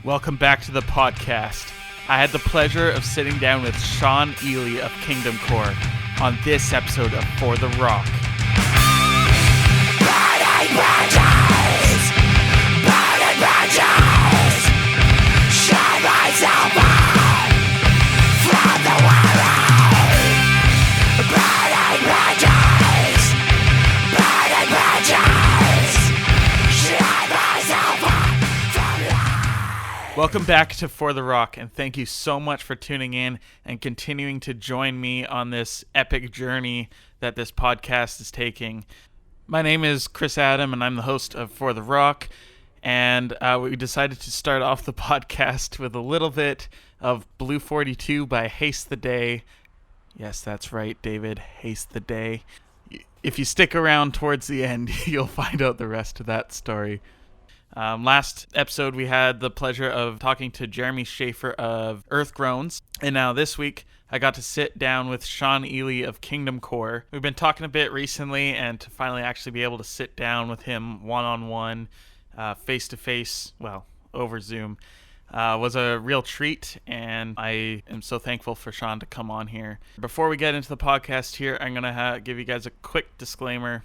Welcome back to the podcast. I had the pleasure of sitting down with Sean Ely of KingdomCore on this episode of For the Rock. Burning bridges, shine myself up from the world. Burning bridges, shine myself up from life. Welcome back to For the Rock, and thank you so much for tuning in and continuing to join me on this epic journey that this podcast is taking. My name is Chris Adam, and I'm the host of For the Rock, and we decided to start off the podcast with a little bit of Blue 42 by Haste the Day. Yes, that's right, David, Haste the Day. If you stick around towards the end, you'll find out the rest of that story. Last episode, we had the pleasure of talking to Jeremy Schaefer of Earth Groans, and now this week, I got to sit down with Sean Ely of KingdomCore. We've been talking a bit recently, and to finally actually be able to sit down with him one-on-one, face-to-face, well, over Zoom, was a real treat, and I am so thankful for Sean to come on here. Before we get into the podcast here, I'm going to give you guys a quick disclaimer.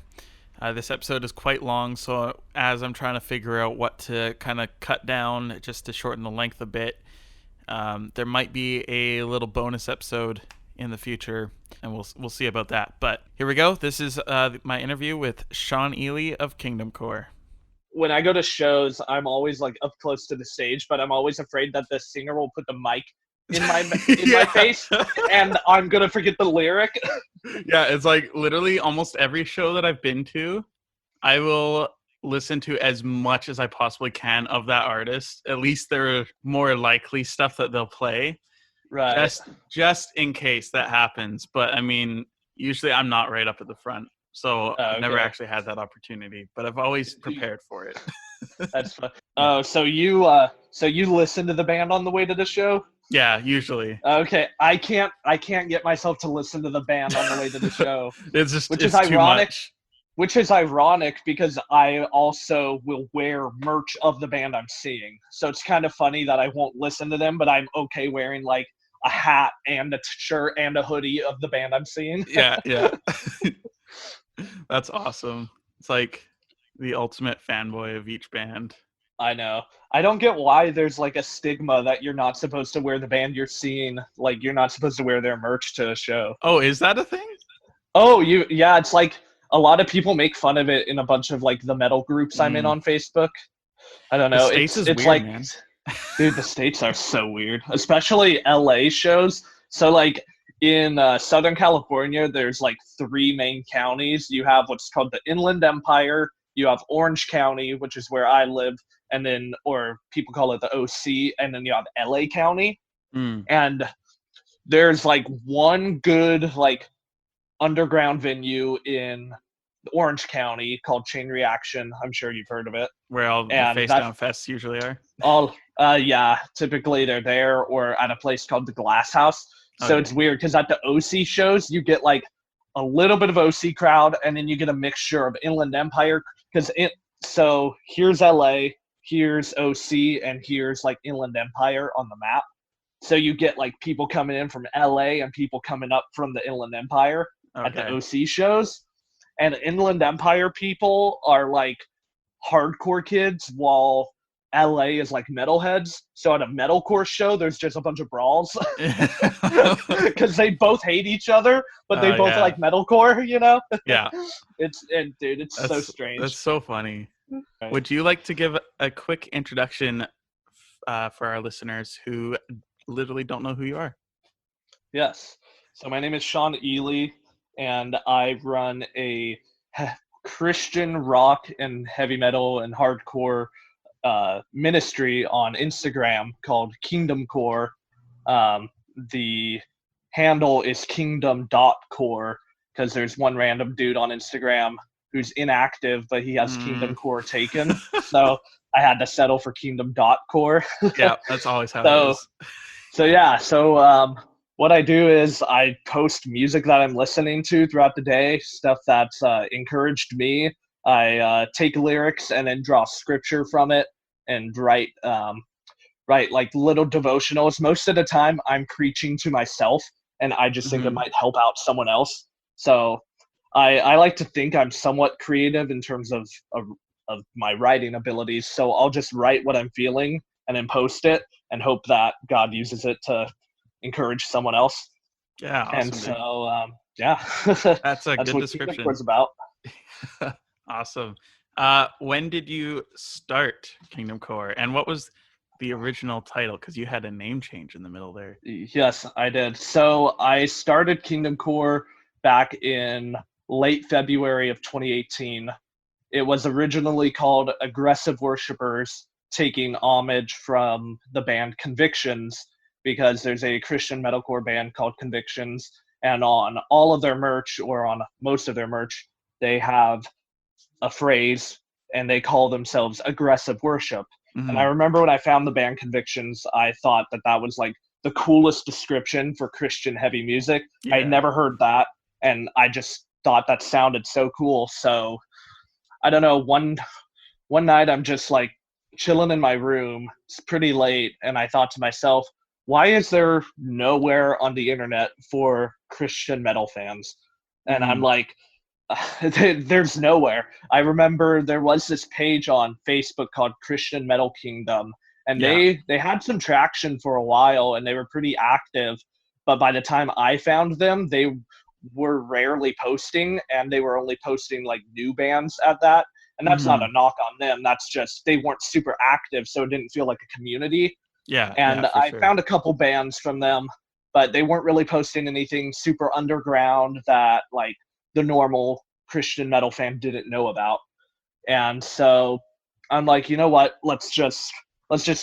This episode is quite long, so as I'm trying to figure out what to kind of cut down just to shorten the length a bit, there might be a little bonus episode in the future, and we'll see about that. But here we go. This is my interview with Sean Ely of KingdomCore. When I go to shows, I'm always like up close to the stage, but I'm always afraid that the singer will put the mic in my my face, and I'm gonna forget the lyric. Yeah, it's like literally almost every show that I've been to, I will listen to as much as I possibly can of that artist. At least there are more likely stuff that they'll play, Right. Just in case that happens. But I mean, usually I'm not right up at the front, so I've never actually had that opportunity. But I've always prepared for it. That's fun. Oh, so you listen to the band on the way to the show? Yeah, usually. Okay, I can't get myself to listen to the band on the way to the show. It's which is is ironic. Too much. Which is ironic because I also will wear merch of the band I'm seeing. So it's kind of funny that I won't listen to them, but I'm okay wearing like a hat and a shirt and a hoodie of the band I'm seeing. Yeah. That's awesome. It's like the ultimate fanboy of each band. I know. I don't get why there's like a stigma that you're not supposed to wear the band you're seeing. Like you're not supposed to wear their merch to a show. Oh, is that a thing? Oh, yeah, it's like a lot of people make fun of it in a bunch of like the metal groups I'm in on Facebook. I don't know. The States is it's weird, like, man. Dude, the States are so weird, especially LA shows. So like in Southern California, there's like 3 main counties. You have what's called the Inland Empire. You have Orange County, which is where I live, and then, or people call it the OC, and then you have LA County. And there's like one good like underground venue in Orange County called Chain Reaction. I'm sure you've heard of it. Where all the face down fests usually are. Yeah, typically they're there or at a place called the Glass House. So It's weird because at the OC shows you get like a little bit of OC crowd, and then you get a mixture of Inland Empire so here's LA, here's OC, and here's like Inland Empire on the map. So you get like people coming in from LA and people coming up from the Inland Empire at the OC shows. And Inland Empire people are like hardcore kids, while LA is like metalheads. So at a metalcore show, there's just a bunch of brawls because they both hate each other, but they both like metalcore, you know? Yeah. It's so strange. That's so funny. Right. Would you like to give a quick introduction for our listeners who literally don't know who you are? Yes. So my name is Sean Ely, and I run a Christian rock and heavy metal and hardcore ministry on Instagram called KingdomCore. The handle is kingdom.core because there's one random dude on Instagram who's inactive, but he has KingdomCore taken. So I had to settle for kingdom.core. Yeah, that's always how it is. So what I do is I post music that I'm listening to throughout the day, stuff that's encouraged me. I take lyrics and then draw scripture from it and write right, like little devotionals. Most of the time I'm preaching to myself, and I just think it Mhm. might help out someone else. So I like to think I'm somewhat creative in terms of my writing abilities. So I'll just write what I'm feeling and then post it and hope that God uses it to encourage someone else. Yeah, And awesome, so, dude. yeah, That's a that's good what Kingdom description. Core's about. Awesome. When did you start Kingdom Core, and what was the original title? Because you had a name change in the middle there. Yes, I did. So I started Kingdom Core back in late February of 2018. It was originally called Aggressive Worshippers, taking homage from the band Convictions, because there's a Christian metalcore band called Convictions, and on all of their merch, or on most of their merch, they have a phrase and they call themselves aggressive worship. And I Mhm. remember when I found the band Convictions, I thought that that was like the coolest description for Christian heavy music. I had Yeah. never heard that, and I just thought that sounded so cool. So I don't know, one night I'm just like chilling in my room. It's pretty late, and I thought to myself, why is there nowhere on the internet for Christian metal fans? And I'm Mhm. like, there's nowhere. I remember there was this page on Facebook called Christian Metal Kingdom, and Yeah. they had some traction for a while, and they were pretty active. But by the time I found them, they were rarely posting, and they were only posting like new bands at that. And that's not a Mhm. knock on them. That's just they weren't super active, so it didn't feel like a community. Yeah, yeah, And for I sure. found a couple bands from them, but they weren't really posting anything super underground that like the normal Christian metal fan didn't know about. And so I'm like, you know what? Let's just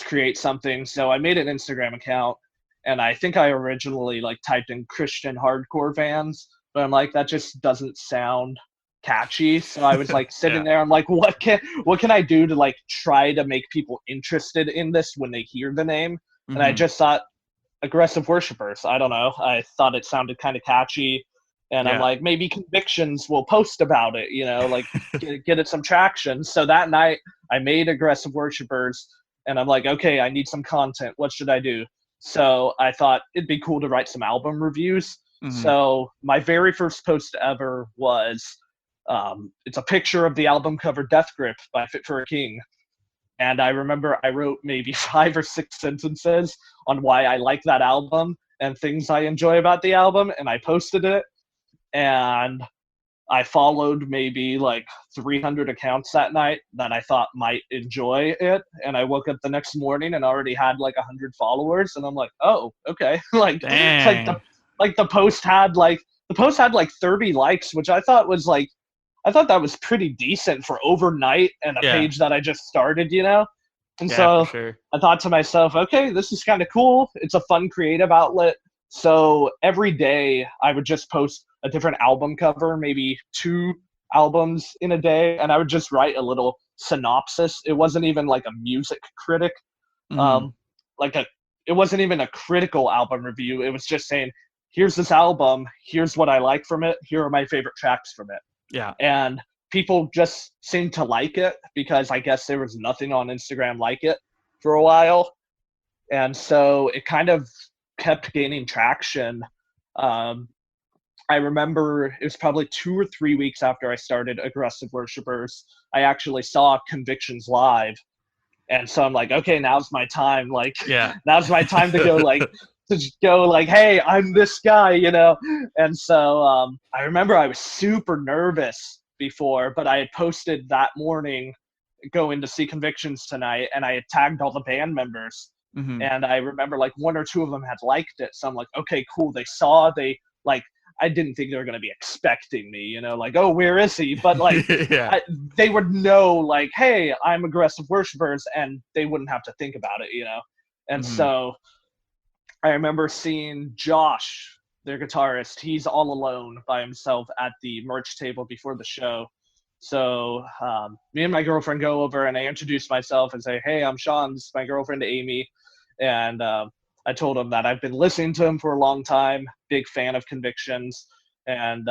create something. So I made an Instagram account, and I think I originally like typed in Christian hardcore fans, but I'm like, that just doesn't sound catchy. So I was like sitting Yeah. there, I'm like, what can I do to like try to make people interested in this when they hear the name? And I Mhm. just thought aggressive worshipers. I don't know. I thought it sounded kind of catchy, and I'm Yeah. like, maybe Convictions will post about it. Like get it some traction. So that night, I made aggressive worshipers, and I'm like, okay, I need some content. What should I do? So I thought it'd be cool to write some album reviews. Mhm. So my very first post ever was, it's a picture of the album cover Death Grip by Fit for a King, and I remember I wrote maybe 5 or 6 sentences on why I like that album and things I enjoy about the album, and I posted it. And I followed maybe like 300 accounts that night that I thought might enjoy it. And I woke up the next morning and already had like 100 followers. And I'm like, oh, okay. Like Dang. the post had like 30 likes, which I thought that was pretty decent for overnight and a Yeah. page that I just started. And Yeah, for so sure. I thought to myself, okay, this is kind of cool. It's a fun creative outlet. So every day I would just post a different album cover, maybe 2 albums in a day, and I would just write a little synopsis. It wasn't even like a music critic, Mhm. um, like a. It wasn't even a critical album review. It was just saying, here's this album, here's what I like from it, here are my favorite tracks from it, Yeah. and people just seemed to like it because I guess there was nothing on Instagram like it for a while, and so it kind of kept gaining traction. Um, I remember it was probably 2 or 3 weeks after I started Aggressive Worshippers, I actually saw Convictions live, and so I'm like, okay, now's my time. Like, Yeah. now's my time to go. Like, to just go. Like, hey, I'm this guy. And so I remember I was super nervous before, but I had posted that morning going to see Convictions tonight, and I had tagged all the band members. Mhm. And I remember like 1 or 2 of them had liked it, so I'm like, okay, cool. They saw. They like. I didn't think they were gonna be expecting me, like, oh, where is he? But like, Yeah. I, they would know, like, hey, I'm aggressive worshipers, and they wouldn't have to think about it. And Mhm. so I remember seeing Josh, their guitarist. He's all alone by himself at the merch table before the show. So me and my girlfriend go over, and I introduce myself and say, hey, I'm Sean. This is my girlfriend, Amy. And I told him that I've been listening to him for a long time, big fan of Convictions. And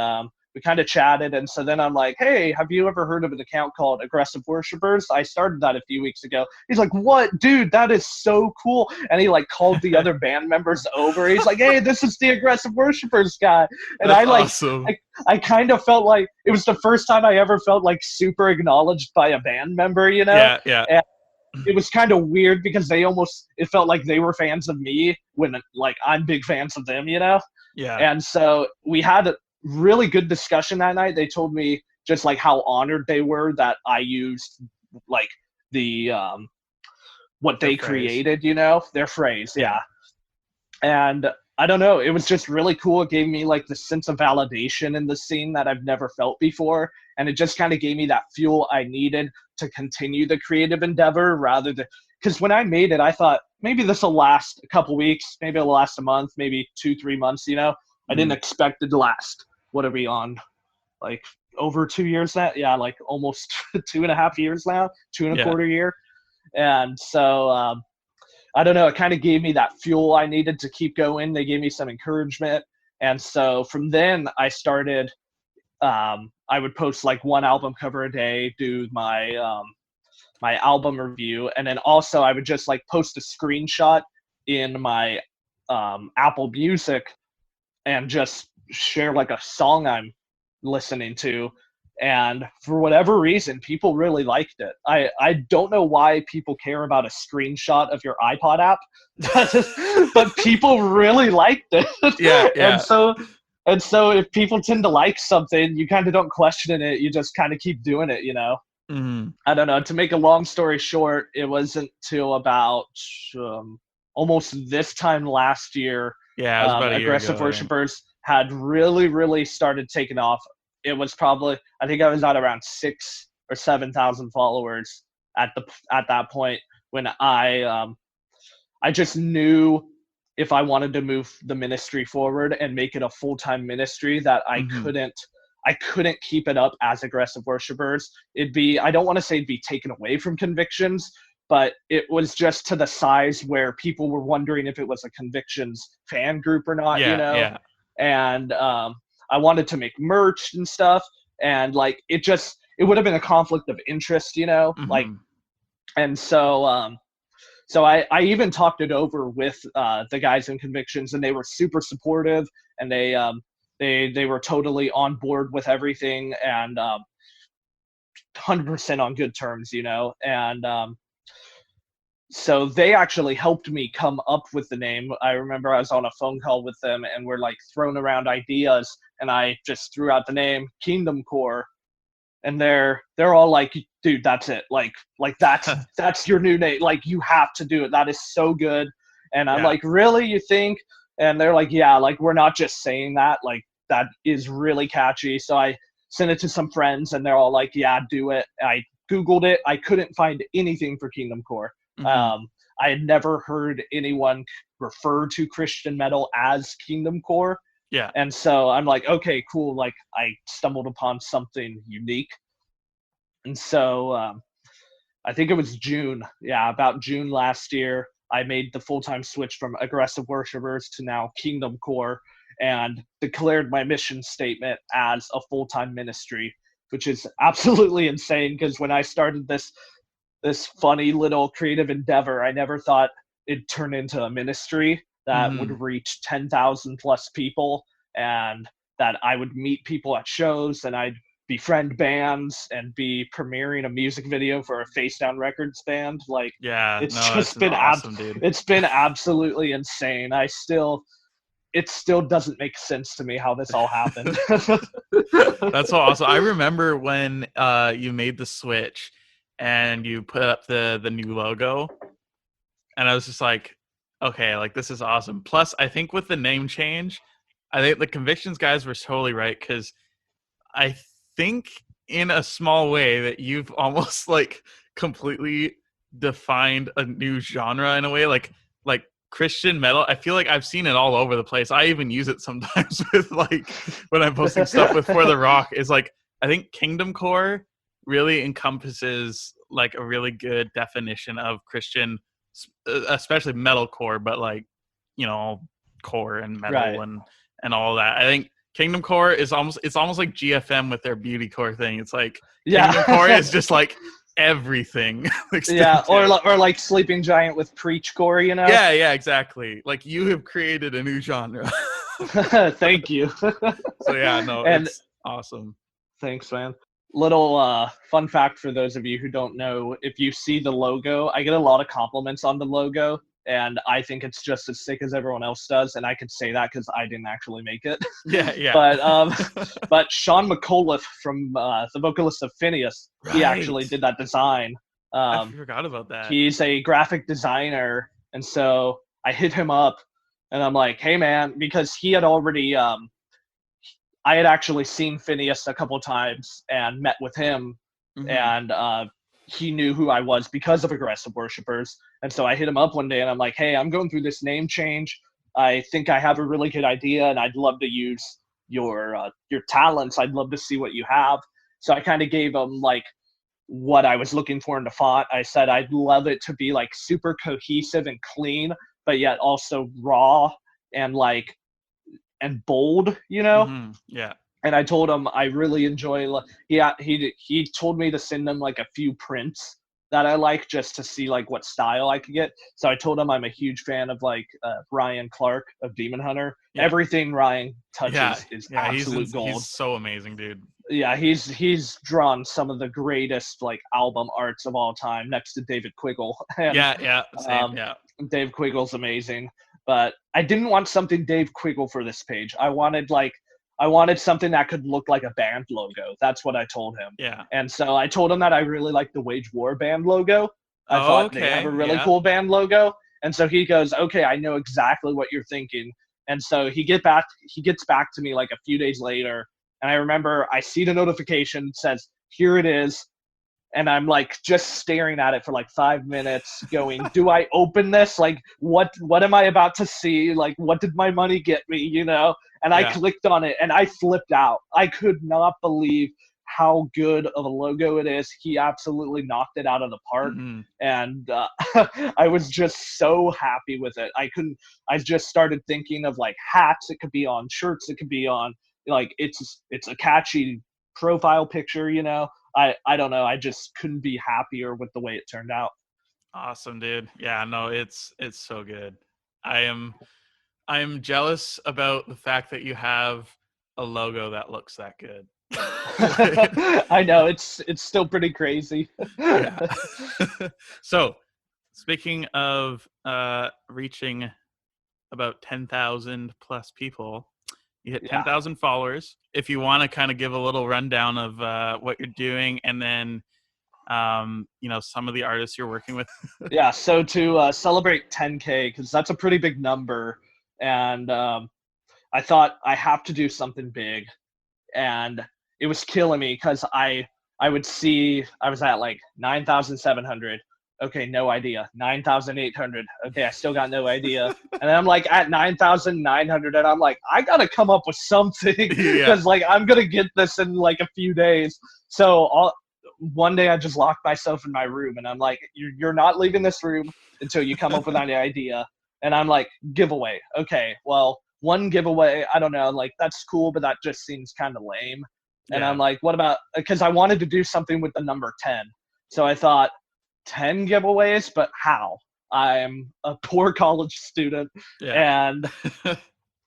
we kind of chatted. And so then I'm like, hey, have you ever heard of an account called Aggressive Worshipers? I started that a few weeks ago. He's like, what, dude, that is so cool. And he like called the other band members over. He's like, hey, this is the Aggressive Worshipers guy. And That's I like, awesome. I kind of felt like it was the first time I ever felt like super acknowledged by a band member, you know? Yeah, yeah. And it was kind of weird because it felt like they were fans of me when like I'm big fans of them, you know? Yeah. And so we had a really good discussion that night. They told me just like how honored they were that I used like the what they created, you know, their phrase. Yeah. And I don't know, it was just really cool. It gave me like the sense of validation in the scene that I've never felt before. And it just kind of gave me that fuel I needed to continue the creative endeavor rather than, because when I made it, I thought maybe this will last a couple weeks, maybe it'll last a month, maybe 2-3 months, you know. I didn't expect it to last. What are we on? Like over 2 years now? Yeah, like almost 2.5 years now, 2.25 year. And so I don't know, it kind of gave me that fuel I needed to keep going. They gave me some encouragement. And so from then I started, I would post like one album cover a day, do my my album review, and then also I would just like post a screenshot in my Apple Music and just share like a song I'm listening to. And for whatever reason, people really liked it. I don't know why people care about a screenshot of your iPod app, but people really liked it. Yeah, yeah. And so if people tend to like something, you kind of don't question it. You just kind of keep doing it, you know? Mm-hmm. I don't know. To make a long story short, it wasn't till about almost this time last year. Yeah, it was about a year Aggressive ago, Worshipers had really started taking off. It was probably, I think I was at around 6,000 or 7,000 followers at that point when I just knew if I wanted to move the ministry forward and make it a full-time ministry that I couldn't keep it up as Aggressive Worshipers. I don't want to say it'd be taken away from Convictions, but it was just to the size where people were wondering if it was a Convictions fan group or not, you know? Yeah. And I wanted to make merch and stuff, and like it would have been a conflict of interest, you know? Like, and so so I even talked it over with the guys in Convictions, and they were super supportive, and they were totally on board with everything, and 100% on good terms, you know. And so they actually helped me come up with the name. I remember I was on a phone call with them, and we're like throwing around ideas, and I just threw out the name KingdomCore, and they're all like, dude, that's it. Like that's your new name. Like, you have to do it. That is so good. And I'm like, really, you think? And they're like, yeah, like we're not just saying that. Like, that is really catchy. So I sent it to some friends, and they're all like, yeah, do it. I Googled it. I couldn't find anything for KingdomCore. I had never heard anyone refer to Christian metal as KingdomCore. Yeah. And so I'm like, okay, cool. Like, I stumbled upon something unique. And so I think it was June. Yeah, about June last year, I made the full-time switch from Aggressive Worshipers to now KingdomCore, and declared my mission statement as a full-time ministry, which is absolutely insane, because when I started this funny little creative endeavor, I never thought it'd turn into a ministry that would reach 10,000 plus people, and that I would meet people at shows, and I'd befriend bands and be premiering a music video for a Face Down Records band. Like, it's been awesome, dude. It's been absolutely insane. It still doesn't make sense to me how this all happened. That's so awesome. I remember when you made the switch and you put up the new logo, and I was just like, okay, like, this is awesome. Plus, I think with the name change, I think the Convictions guys were totally right, because I think in a small way that you've almost like completely defined a new genre in a way, like Christian metal. I feel like I've seen it all over the place. I even use it sometimes with like when I'm posting stuff with For the Rock. Is like, I think KingdomCore really encompasses like a really good definition of Christian, especially metalcore, but like, you know, core and metal and all that. I think KingdomCore is almost like GFM with their beauty core thing. It's like Yeah. KingdomCore is just like everything. Yeah, or like Sleeping Giant with Preach Core, you know? Yeah, exactly. Like you have created a new genre. Thank you. So yeah, no, And it's awesome. thanks, man. Little fun fact for those of you who don't know, if you see the logo, I get a lot of compliments on the logo, and I think it's just as sick as everyone else does, and I could say that because I didn't actually make it. Yeah. But Sean McAuliffe from the vocalist of Phineas, he actually Right. did that design. I forgot about that. He's a graphic designer, and so I hit him up, and I'm like, "Hey, man," because he had already I had actually seen Phineas a couple times and met with him, Mhm. and he knew who I was because of Aggressive Worshippers. And so I hit him up one day and I'm like, hey, I'm going through this name change. I think I have a really good idea and I'd love to use your talents. I'd love to see what you have. So I kind of gave him like what I was looking for in the font. I said I'd love it to be like super cohesive and clean, but yet also raw and like and bold, you know? Yeah. And I told him I really enjoy. He told me to send him like a few prints that I like just to see like what style I could get. So I told him I'm a huge fan of like Ryan Clark of Demon Hunter. Yeah. Everything Ryan touches is Yeah, absolute gold. He's so amazing, dude. Yeah, he's drawn some of the greatest like album arts of all time, next to David Quiggle. And, Same, yeah. Dave Quiggle's amazing, but I didn't want something Dave Quiggle for this page. I wanted something that could look like a band logo. That's what I told him. Yeah. And so I told him that I really like the Wage War band logo. I thought they have a really cool band logo. And so he goes, okay, I know exactly what you're thinking. And so he gets back to me like a few days later. And I remember I see the notification, says, here it is. And I'm like just staring at it for like 5 minutes going, do I open this? Like, what am I about to see? Like, what did my money get me, you know? And I clicked on it and I flipped out. I could not believe how good of a logo it is. He absolutely knocked it out of the park. Mm-hmm. And I was just so happy with it. I just started thinking of like hats it could be on, shirts it could be on. Like, it's a catchy profile picture, you know? I don't know. I just couldn't be happier with the way it turned out. Awesome, dude. Yeah, no, it's so good. I'm jealous about the fact that you have a logo that looks that good. I know, it's still pretty crazy. Yeah. So, speaking of reaching about 10,000 plus people, you hit 10,000 followers. If you want to kind of give a little rundown of what you're doing, and then some of the artists you're working with. Yeah, so to celebrate 10K, because that's a pretty big number, and I thought I have to do something big, and it was killing me because I would see I was at like 9,700. Okay, no idea. 9,800. Okay, I still got no idea. And then I'm like at 9,900, and I'm like, I gotta come up with something because like I'm gonna get this in like a few days. So one day I just locked myself in my room, and I'm like, you're not leaving this room until you come up with an idea. And I'm like, giveaway. Okay, well, one giveaway. I don't know. Like, that's cool, but that just seems kind of lame. And I'm like, what about? Because I wanted to do something with the number 10. So I thought, 10 giveaways, but how? I'm a poor college student, and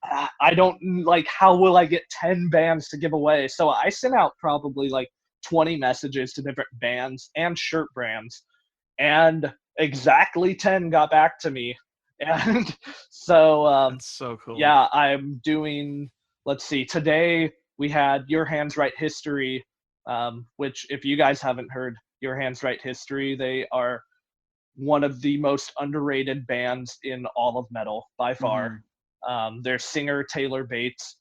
I don't like, how will I get 10 bands to give away? So I sent out probably like 20 messages to different bands and shirt brands, and exactly 10 got back to me. And so that's so cool. Yeah, I'm doing, let's see, today we had Your Hands Write History, which if you guys haven't heard Your Hands Write History, they are one of the most underrated bands in all of metal by far. Their singer Taylor Bates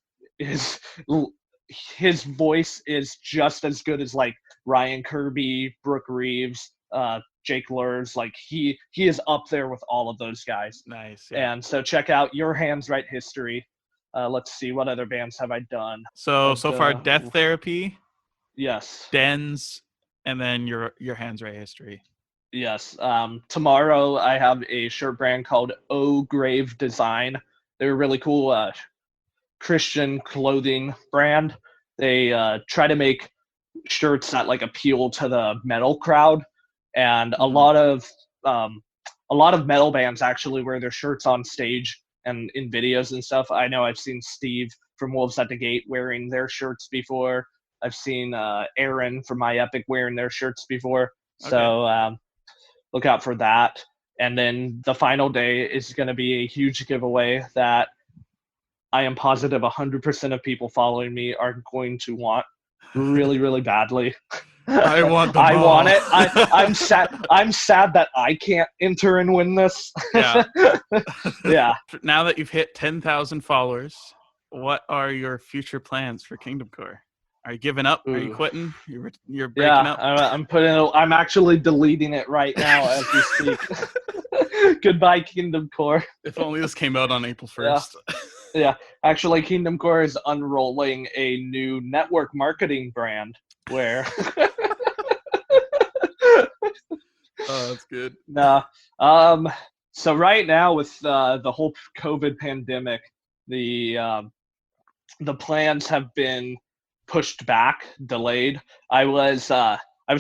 his voice is just as good as like Ryan Kirby, Brooke Reeves, Jake Lurs. Like he is up there with all of those guys. Nice. And so check out Your Hands Write History. Let's see, what other bands have I done? So far, Death Therapy. Yes. Dens, and then your Hands Write History. Yes. Tomorrow I have a shirt brand called O Grave Design. They're really cool Christian clothing brand. They try to make shirts that like appeal to the metal crowd, and a lot of metal bands actually wear their shirts on stage and in videos and stuff. I know I've seen Steve from Wolves at the Gate wearing their shirts before. I've seen Aaron from My Epic wearing their shirts before. So look out for that. And then the final day is going to be a huge giveaway that I am positive 100% of people following me are going to want really, really badly. I want them I all. want it. I'm sad. I'm sad that I can't enter and win this. Yeah. Yeah. Now that you've hit 10,000 followers, what are your future plans for KingdomCore? Are you giving up? Are you Ooh. quitting? You're breaking up? I'm actually deleting it right now as we speak. Goodbye, KingdomCore. If only this came out on April 1st. Yeah. Actually, KingdomCore is unrolling a new network marketing brand where Oh, that's good. no. So right now with the whole COVID pandemic, the plans have been pushed back, delayed. I was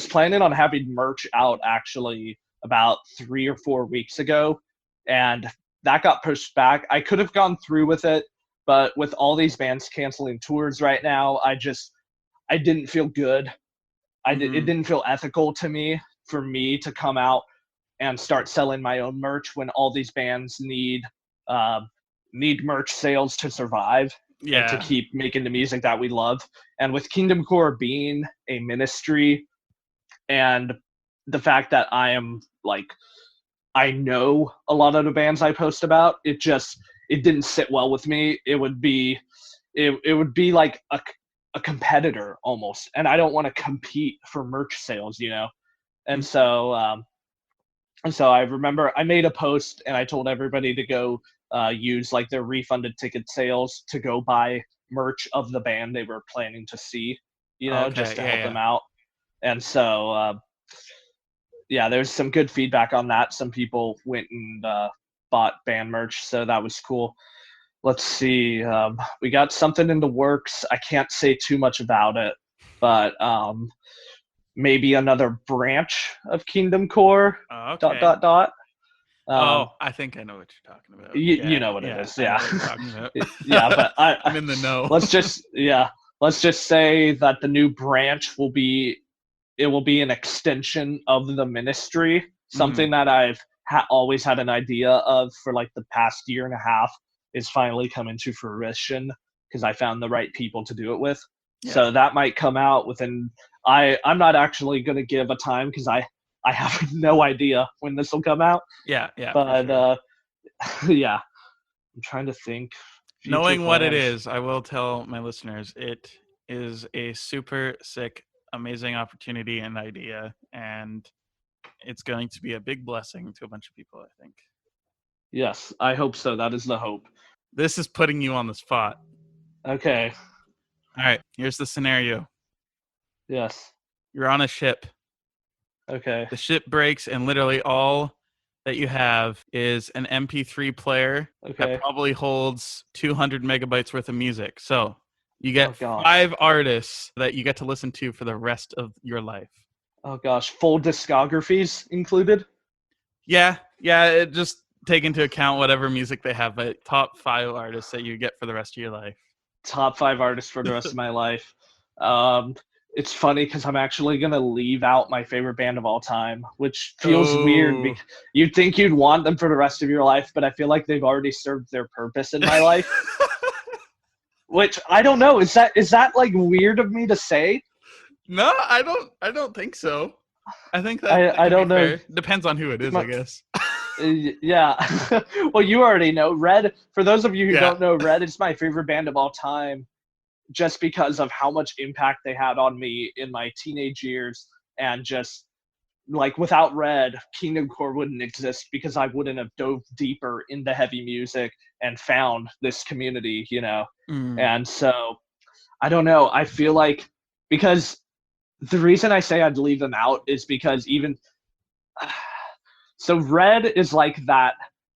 planning on having merch out actually about 3 or 4 weeks ago, and that got pushed back. I could have gone through with it, but with all these bands canceling tours right now, I didn't feel good. It didn't feel ethical to me for me to come out and start selling my own merch when all these bands need merch sales to survive. Yeah. And to keep making the music that we love. And with KingdomCore being a ministry, and the fact that I know a lot of the bands I post about, it didn't sit well with me. It would be like a competitor almost, and I don't want to compete for merch sales, And so I remember I made a post and I told everybody to go use like their refunded ticket sales to go buy merch of the band they were planning to see, just to help them out. And so there's some good feedback on that. Some people went and bought band merch, so that was cool. Let's see, we got something in the works. I can't say too much about it, but maybe another branch of KingdomCore. ... I think I know what you're talking about. You know what it is, yeah. Yeah, but I'm in the know. Let's just say that the new branch will be an extension of the ministry, something that I've always had an idea of for like the past year and a half is finally coming to fruition because I found the right people to do it with. Yeah. So that might come out within. I'm not actually going to give a time because I have no idea when this will come out. Yeah. But sure. Yeah, I'm trying to think. Knowing what it is, I will tell my listeners it is a super sick, amazing opportunity and idea, and it's going to be a big blessing to a bunch of people, I think. Yes, I hope so. That is the hope. This is putting you on the spot. Okay. All right, here's the scenario. Yes. You're on a ship. Okay. The ship breaks, and literally all that you have is an MP3 player that probably holds 200 megabytes worth of music. So you get 5 artists that you get to listen to for the rest of your life. Oh, gosh. Full discographies included? Yeah. Just take into account whatever music they have, but top 5 artists that you get for the rest of your life. Top 5 artists for the rest of my life. It's funny because I'm actually going to leave out my favorite band of all time, which feels weird. You'd think you'd want them for the rest of your life, but I feel like they've already served their purpose in my life. Which, I don't know. Is that like weird of me to say? No, I don't think so. I think that I don't know. Fair. Depends on who it is, I guess. Yeah. Well, you already know. Red, for those of you who don't know, Red is my favorite band of all time just because of how much impact they had on me in my teenage years. And just, like, without Red, KingdomCore wouldn't exist because I wouldn't have dove deeper into heavy music and found this community, And so, I don't know. I feel like, because the reason I say I'd leave them out is because even... So Red is like that.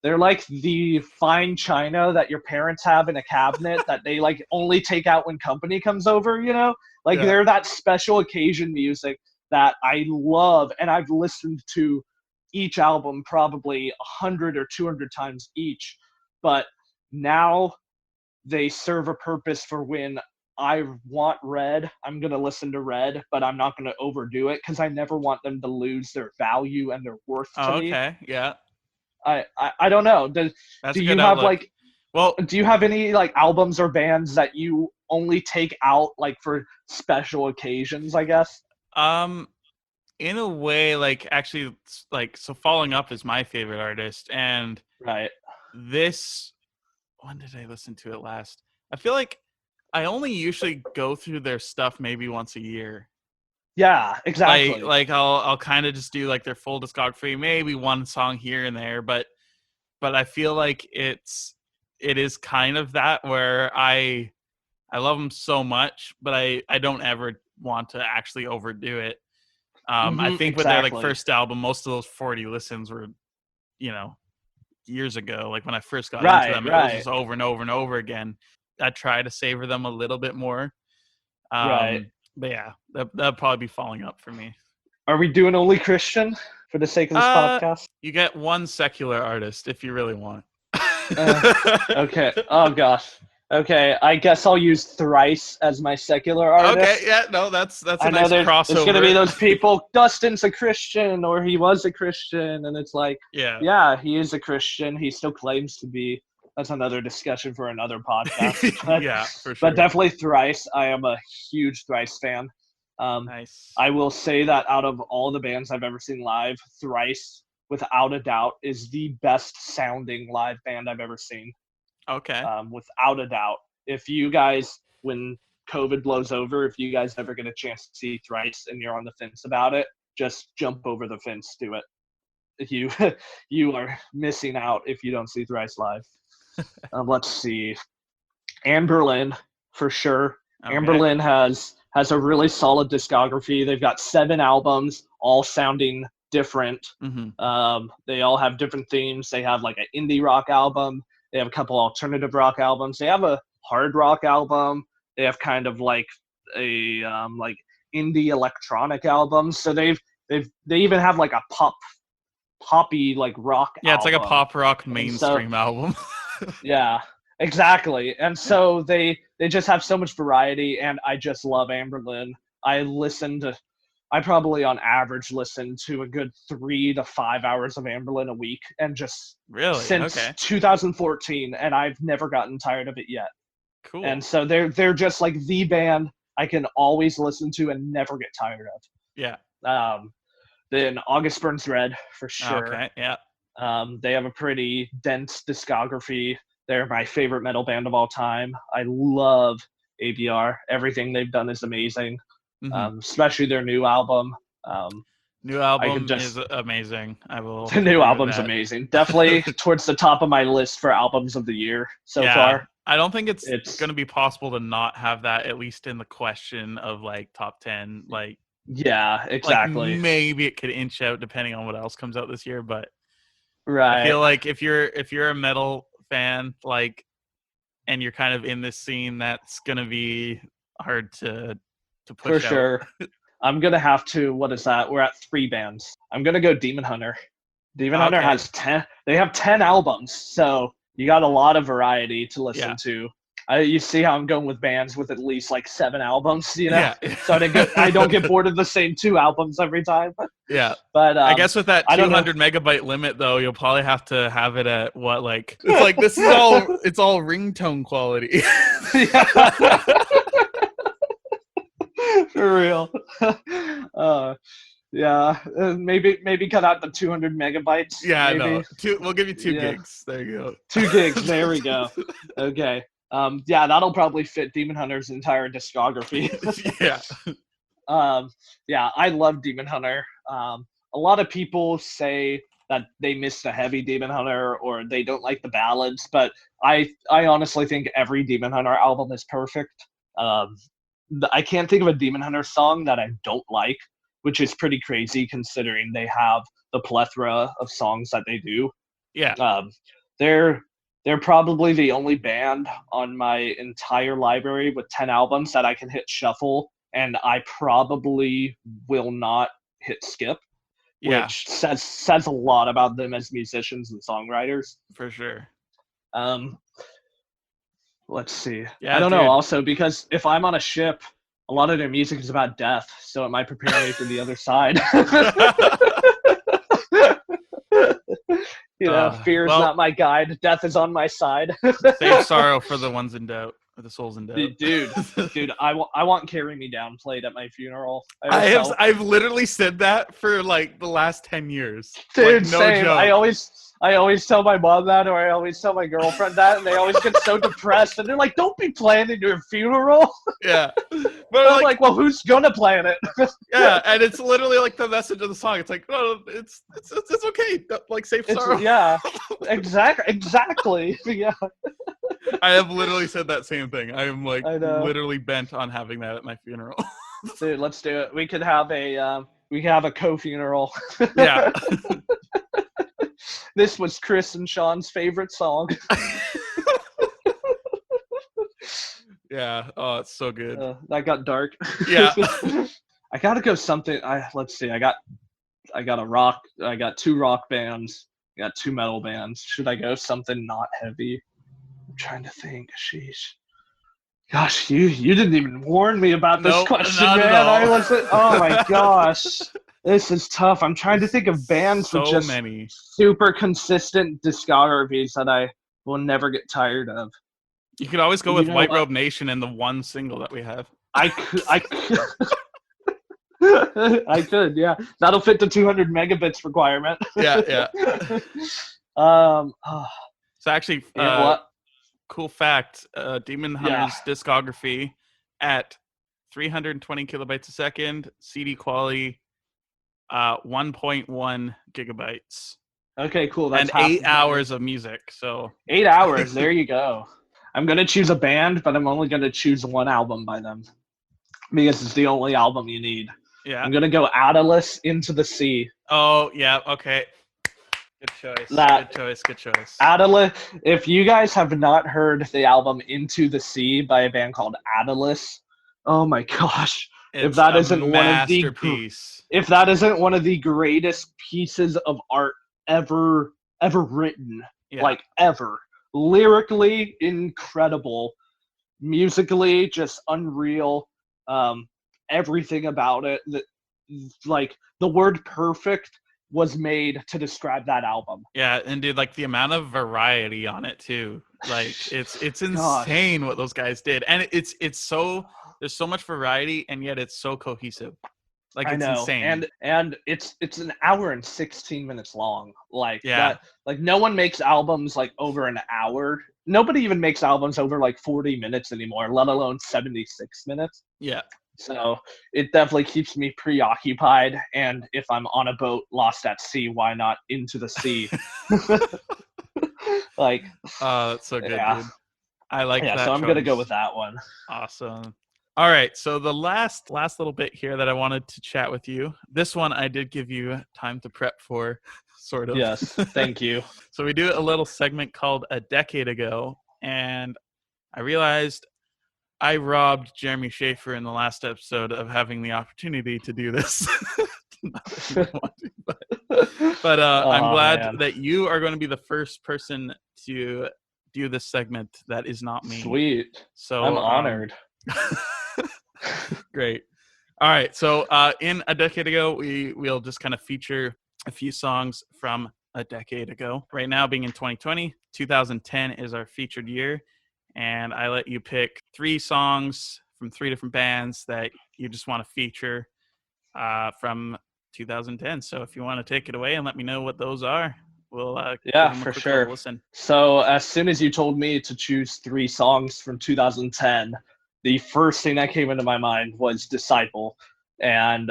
they're like the fine china that your parents have in a cabinet that they like only take out when company comes over, you know? Like they're that special occasion music that I love, and I've listened to each album probably 100 or 200 times each. But now they serve a purpose for when I want Red, I'm going to listen to Red, but I'm not going to overdo it because I never want them to lose their value and their worth to me. Okay, yeah. I don't know. Do That's a you good have outlook. like, Well, do you have any like albums or bands that you only take out like for special occasions, I guess? in a way, like actually, like so, Following Up is my favorite artist, and Right. this. When did I listen to it last? I feel like I only usually go through their stuff maybe once a year. Yeah, exactly. Like I'll kind of just do like their full discography, maybe one song here and there, but I feel like it is kind of that where I love them so much, but I don't ever want to actually overdo it. I think with their like Exactly. first album, most of those 40 listens were, you know, years ago. Like when I first got into them, it was just over and over and over again. I try to savor them a little bit more. Right. But yeah, that'd probably be Falling Up for me. Are we doing only Christian for the sake of this podcast? You get one secular artist if you really want. Okay. Oh gosh. Okay. I guess I'll use Thrice as my secular artist. Okay. Yeah. No, that's a I nice know crossover. there's gonna be those people. Dustin's a Christian, or he was a Christian, and it's like, yeah, he is a Christian. He still claims to be. That's another discussion for another podcast. But, yeah, for sure. But definitely Thrice. I am a huge Thrice fan. Nice. I will say that out of all the bands I've ever seen live, Thrice, without a doubt, is the best sounding live band I've ever seen. Okay. Without a doubt. If you guys, when COVID blows over, if you guys ever get a chance to see Thrice and you're on the fence about it, just jump over the fence, do it. You are missing out if you don't see Thrice live. Let's see. Anberlin, for sure. Okay. Anberlin has a really solid discography. They've got 7 albums, all sounding different. Mm-hmm. They all have different themes. They have like an indie rock album. They have a couple alternative rock albums. They have a hard rock album. They have kind of like a like indie electronic album. So they even have like a poppy like rock album. It's like a pop rock mainstream album. Yeah, exactly. And so they just have so much variety, and I just love Anberlin. I probably on average listen to a good 3 to 5 hours of Anberlin a week, and just really since 2014, and I've never gotten tired of it yet. Cool. And so they're just like the band I can always listen to and never get tired of. Yeah. Then August Burns Red for sure. Okay. Yeah. They have a pretty dense discography. They're my favorite metal band of all time. I love ABR. Everything they've done is amazing, especially their new album. New album is amazing. The new album's amazing. Definitely towards the top of my list for albums of the year so far. I don't think it's going to be possible to not have that, at least in the question of like top 10. Like, yeah, exactly. Like maybe it could inch out depending on what else comes out this year, but right. I feel like if you're a metal fan, like, and you're kind of in this scene, that's gonna be hard to push for out. Sure. I'm gonna have to. What is that? We're at 3 bands. I'm gonna go Demon Hunter. Demon Hunter has 10. They have 10 albums, so you got a lot of variety to listen to. You see how I'm going with bands with at least like 7 albums, you know? Yeah. So I don't get bored of the same 2 albums every time. Yeah. But I guess with that 200 megabyte limit, though, you'll probably have to have it at what, like, it's like this is it's all ringtone quality. For real. Yeah, maybe cut out the 200 megabytes. Yeah, maybe. No. We'll give you 2 gigs. There you go. 2 gigs. There we go. Okay. Yeah, that'll probably fit Demon Hunter's entire discography. Yeah. Yeah, I love Demon Hunter. A lot of people say that they miss the heavy Demon Hunter or they don't like the ballads, but I honestly think every Demon Hunter album is perfect. I can't think of a Demon Hunter song that I don't like, which is pretty crazy considering they have the plethora of songs that they do. Yeah. They're probably the only band on my entire library with 10 albums that I can hit shuffle, and I probably will not hit skip, Yeah, which says a lot about them as musicians and songwriters. for sure. Um, let's see. I Yeah, don't know. dude. Also, because if I'm on a ship, a lot of their music is about death, so it might prepare me for the other side. Fear is well, not my guide. Death is on my side. save sorrow for the ones in doubt, or the souls in doubt. Dude, I want "Carry Me Down" played at my funeral. I've literally said that for like the last 10 years. Dude, like, no same. joke. I always tell my mom that, or I always tell my girlfriend that, and they always get so depressed, and they're like, "Don't be planning your funeral." Yeah, but I'm like, well, who's gonna plan it? yeah, and it's literally like the message of the song. It's like, oh, it's okay. Like, save sorrow. Yeah, exactly. Yeah. I have literally said that same thing. I am like I know. literally bent on having that at my funeral. Dude, let's do it. We could have a co-funeral. Yeah. This was Chris and Sean's favorite song. Yeah. Oh, it's so good. That got dark. Yeah. I gotta go something. Let's see. I got two rock bands. I got two metal bands. Should I go something not heavy? I'm trying to think. Sheesh. Gosh, you didn't even warn me about this question, not man. at all. I wasn't. Oh my gosh, this is tough. I'm trying to think of bands so with just many super consistent discographies that I will never get tired of. You could always go with White what? Robe Nation and the one single that we have. I could. I could, yeah. That'll fit the 200 megabits requirement. Yeah. Oh, So actually, what? cool fact: Demon Hunter's discography at 320 kilobytes a second, CD quality, 1.1 gigabytes. Okay, cool. That's and 8 hours of music. So 8 hours. There you go. I'm gonna choose a band, but I'm only gonna choose one album by them because it's the only album you need. yeah. I'm gonna go Atlas Into the Sea. Oh yeah. Okay. Good choice. Good choice. Atlas. If you guys have not heard the album Into the Sea by a band called Atlas, oh my gosh! If that isn't one of the greatest pieces of art ever written, like ever. Lyrically incredible, musically just unreal. Everything about it, like the word perfect was made to describe that album. Yeah, and dude, like the amount of variety on it too. Like it's insane what those guys did. And it's so there's so much variety and yet it's so cohesive. Like it's insane. And it's an hour and 16 minutes long. Like that, like no one makes albums like over an hour. Nobody even makes albums over like 40 minutes anymore, let alone 76 minutes. Yeah. So it definitely keeps me preoccupied. And if I'm on a boat lost at sea, why not Into the Sea? Like, that's so good, dude. I like that. So I'm gonna go with that one. Awesome. All right, so the last little bit here that I wanted to chat with you. This one I did give you time to prep for, sort of. Yes, thank you. So we do a little segment called A Decade Ago, and I realized I robbed Jeremy Schaefer in the last episode of having the opportunity to do this. But I'm glad that you are going to be the first person to do this segment that is not me. Sweet. So I'm honored. Great. All right. So in A Decade Ago, we'll just kind of feature a few songs from a decade ago. Right now, being in 2020, 2010 is our featured year. And I let you pick 3 songs from 3 different bands that you just want to feature from 2010. So if you want to take it away and let me know what those are, we'll for sure. Listen. So as soon as you told me to choose 3 songs from 2010, the first thing that came into my mind was Disciple, and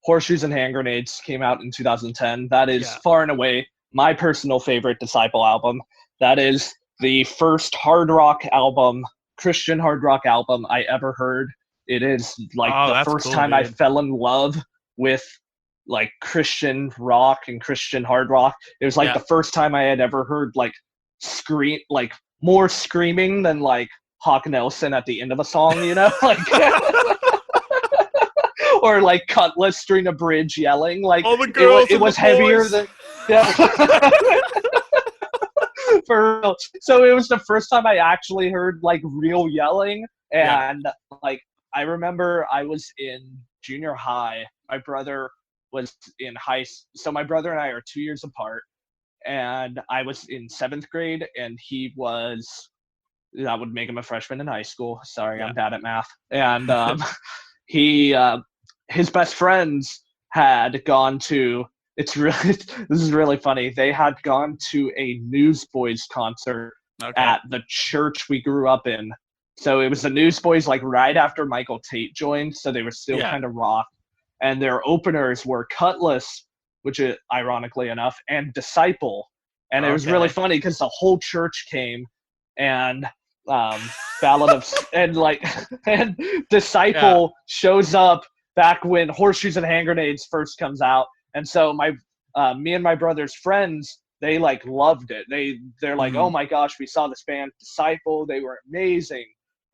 Horseshoes and Hand Grenades came out in 2010. That is far and away my personal favorite Disciple album. That is the first hard rock album, Christian hard rock album I ever heard. It is like the first time I fell in love with like Christian rock and Christian hard rock. It was like the first time I had ever heard like more screaming than like Hawk Nelson at the end of a song, like or like Cutlass during a bridge yelling, like all the girls it and was the heavier boys. than for real. So it was the first time I actually heard like real yelling, and like I remember I was in junior high. My brother was in so my brother and I are 2 years apart, and I was in 7th grade, and that would make him a freshman in high school. Sorry, I'm bad at math. And he his best friends had gone to this is really funny. They had gone to a Newsboys concert at the church we grew up in. So it was the Newsboys like right after Michael Tate joined, so they were still kind of rock. And their openers were Cutlass, which is ironically enough, and Disciple. And it was really funny because the whole church came, and Ballad of and Disciple shows up back when Horseshoes and Hand Grenades first comes out, and so me and my brother's friends, they like loved it. They're like, oh my gosh, we saw this band Disciple, they were amazing,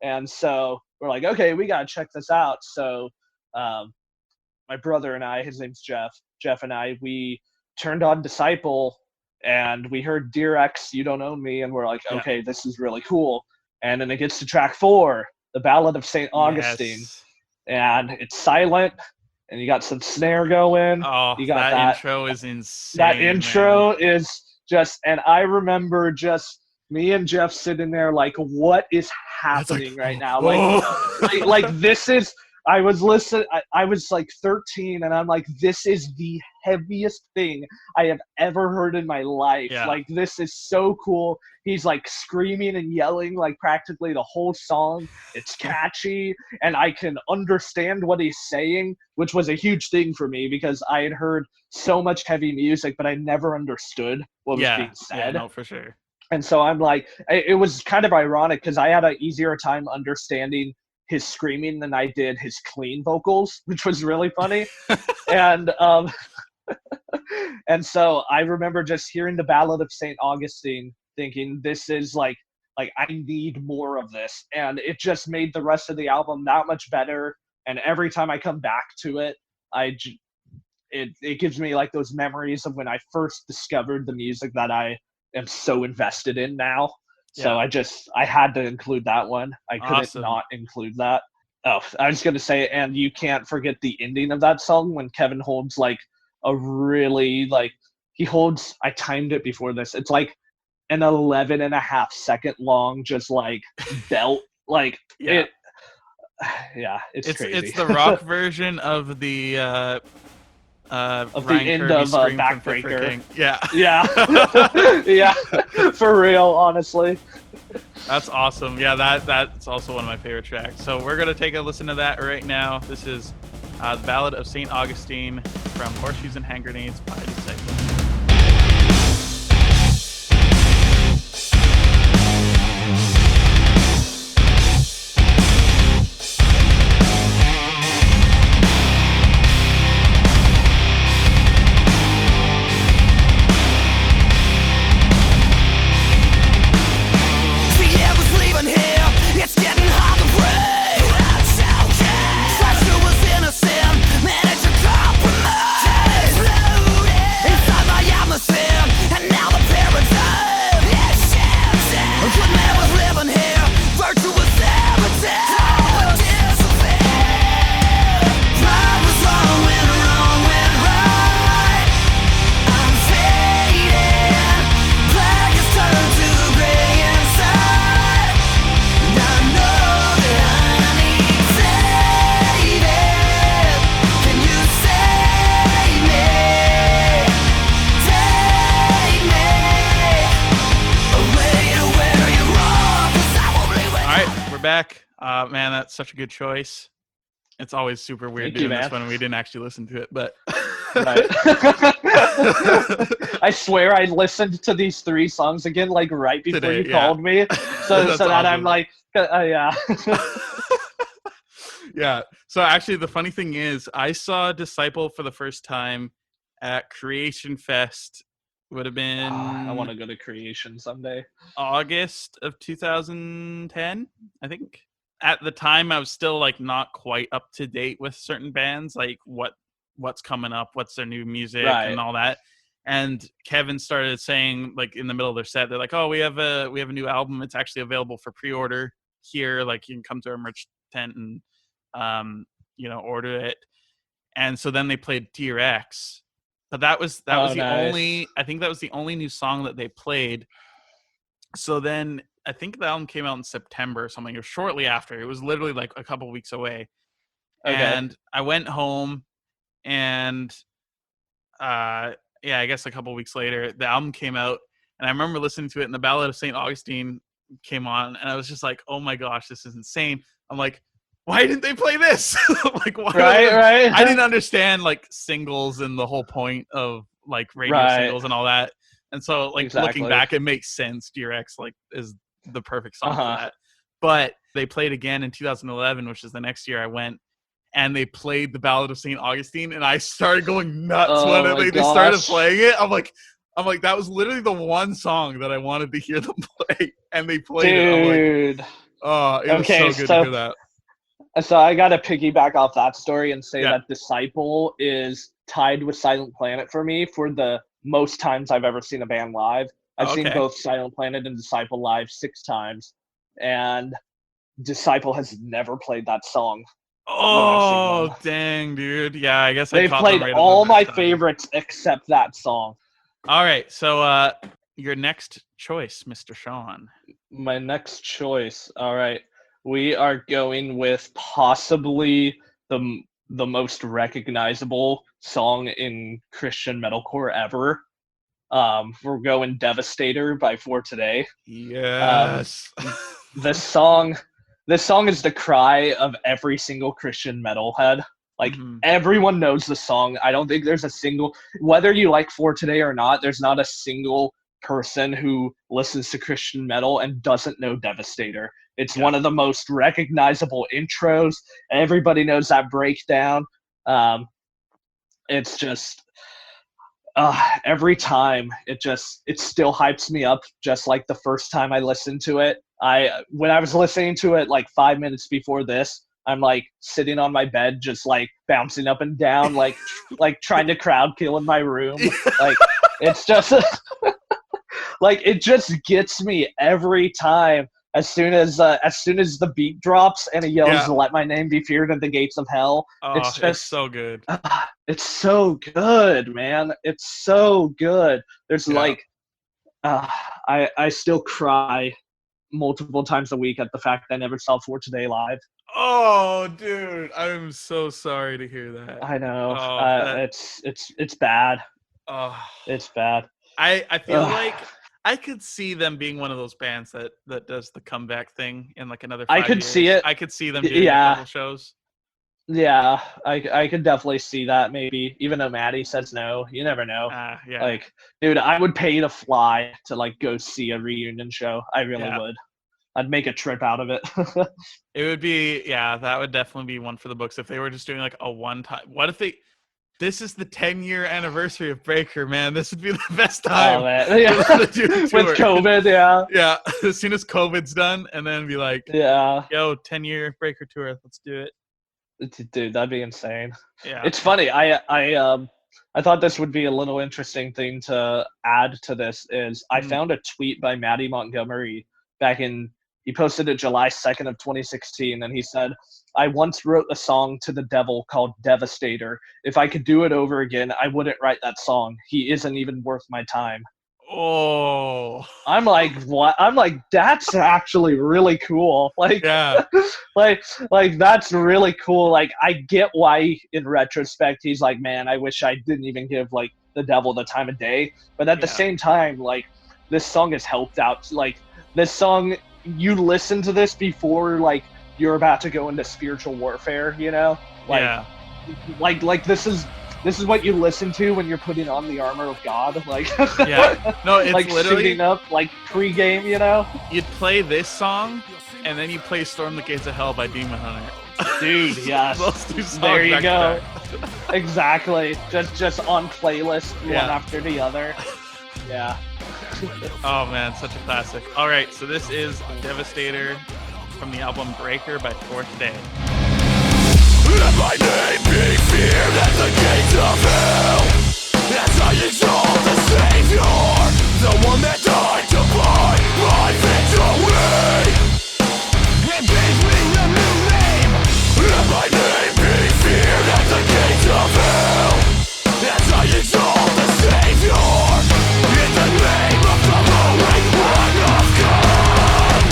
and so we're like, okay, we gotta check this out. So my brother and I, his name's Jeff and I, we turned on Disciple, and we heard Dear X, You Don't Own Me, and we're like, okay, this is really cool. And then it gets to track 4, the Ballad of St. Augustine, and it's silent, and you got some snare going. Oh, you got that intro is insane. That intro is just, and I remember just me and Jeff sitting there like, what is happening right now? Like this is. I was like 13, and I'm like, this is the heaviest thing I have ever heard in my life. Like, this is so cool. He's like screaming and yelling like practically the whole song. It's catchy, and I can understand what he's saying, which was a huge thing for me because I had heard so much heavy music, but I never understood what was being said. Yeah, no, for sure. And so I'm like, it was kind of ironic because I had an easier time understanding his screaming than I did his clean vocals, which was really funny. and so I remember just hearing the Ballad of St. Augustine thinking, this is like I need more of this. And it just made the rest of the album that much better. And every time I come back to it, it gives me like those memories of when I first discovered the music that I am so invested in now. So I had to include that one. I couldn't not include that. Oh, I was going to say, and you can't forget the ending of that song when Kevin holds like a really I timed it before this. It's like an 11.5-second long, just like belt. Like it's crazy. It's the rock version of the of the end of Backbreaker. Yeah. For real, honestly. That's awesome. Yeah, that's also one of my favorite tracks. So we're gonna take a listen to that right now. This is the Ballad of St. Augustine from Horseshoes and Hand Grenades by Disciple. Back. Man, that's such a good choice. It's always super weird doing this when we didn't actually listen to it, but I swear I listened to these 3 songs again like right before today, you called me. So that awesome. I'm like, yeah. Yeah. So actually the funny thing is I saw Disciple for the first time at Creation Fest Would have been I want to go to Creation someday. August of 2010, I think. At the time, I was still like not quite up to date with certain bands, like what's coming up, what's their new music, Right. and all that. And Kevin started saying, like in the middle of their set, they're like, "Oh, we have a new album. It's actually available for pre-order here. Like you can come to our merch tent and order it." And so then they played Dear X, but that was the nice. only. I think that was the only new song that they played. So then I think the album came out in September or something, or shortly after. It was literally like a couple weeks away. Okay. And I went home, and I guess a couple weeks later, the album came out, and I remember listening to it, and the Ballad of St. Augustine came on, and I was just like, "Oh my gosh, this is insane!" I'm like, "Why didn't they play this?" Like, why? Right. I didn't understand like singles and the whole point of like radio singles and all that. And so, like, looking back, it makes sense. Dear X, like, is the perfect song for that. But they played again in 2011, which is the next year I went, and they played the Ballad of St. Augustine, and I started going nuts when they started playing it. I'm like, that was literally the one song that I wanted to hear them play, and they played it. I'm like, oh, it was so good to hear that. So I got to piggyback off that story and say that Disciple is tied with Silent Planet for me for the most times I've ever seen a band live. I've seen both Silent Planet and Disciple live 6 times, and Disciple has never played that song. Oh, dang, dude. Yeah, I guess they've played all my favorites except that song. All right, so your next choice, Mr. Sean. My next choice. All right. We are going with possibly the most recognizable song in Christian metalcore ever. We're going Devastator by For Today. Yes. This song is the cry of every single Christian metalhead. Like, everyone knows the song. I don't think there's a single, whether you like For Today or not, there's not a single person who listens to Christian metal and doesn't know Devastator. It's one of the most recognizable intros. Everybody knows that breakdown. It's just every time it still hypes me up, just like the first time I listened to it. When I was listening to it like 5 minutes before this, I'm like sitting on my bed, just like bouncing up and down, like trying to crowd kill in my room. Like, it's just like, it just gets me every time. As soon as the beat drops and it yells, "Let my name be feared at the gates of hell." It's so good. It's so good, man. It's so good. There's I still cry multiple times a week at the fact I never saw For Today live. Oh, dude, I'm so sorry to hear that. I know. It's bad. It's bad. I feel like I could see them being one of those bands that does the comeback thing in like another 5 years. I could see it. I could see them doing a couple shows. Yeah, I could definitely see that, maybe. Even though Maddie says no, you never know. Like, dude, I would pay to fly to like go see a reunion show. I really would. I'd make a trip out of it. It would be, that would definitely be one for the books if they were just doing like a one-time. What if this is the 10-year anniversary of Breaker, man. This would be the best time. Oh, man. Yeah. With COVID, Yeah, as soon as COVID's done, and then be like, yo, 10-year Breaker tour, let's do it. Dude, that'd be insane. Yeah. It's funny. I thought this would be a little interesting thing to add to this is I found a tweet by Maddie Montgomery he posted it July 2nd of 2016, and he said, "I once wrote a song to the devil called Devastator. If I could do it over again, I wouldn't write that song. He isn't even worth my time." Oh. I'm like, what? I'm like, that's actually really cool. Like, like that's really cool. Like, I get why in retrospect he's like, man, I wish I didn't even give like the devil the time of day. But at the same time, like, this song has helped out. Like, this song, you listen to this before like you're about to go into spiritual warfare, you know? Like, like this is what you listen to when you're putting on the armor of God. Like, no, it's like literally suiting up like pre-game, you know? You'd play this song, and then you play "Storm the Gates of Hell" by Demon Hunter. Dude, yes. Those two songs there you go. back. Exactly. Just on playlist one after the other. Yeah. Oh man, such a classic. All right, so this is Devastator from the album Breaker by Fourth Day. Let my name be feared at the gates of hell, as I exalt the Savior, the one that died to buy my victory, and gave me a new name. Let my name be feared at the gates of hell, as I exalt the Savior, in the name of the Holy One of God.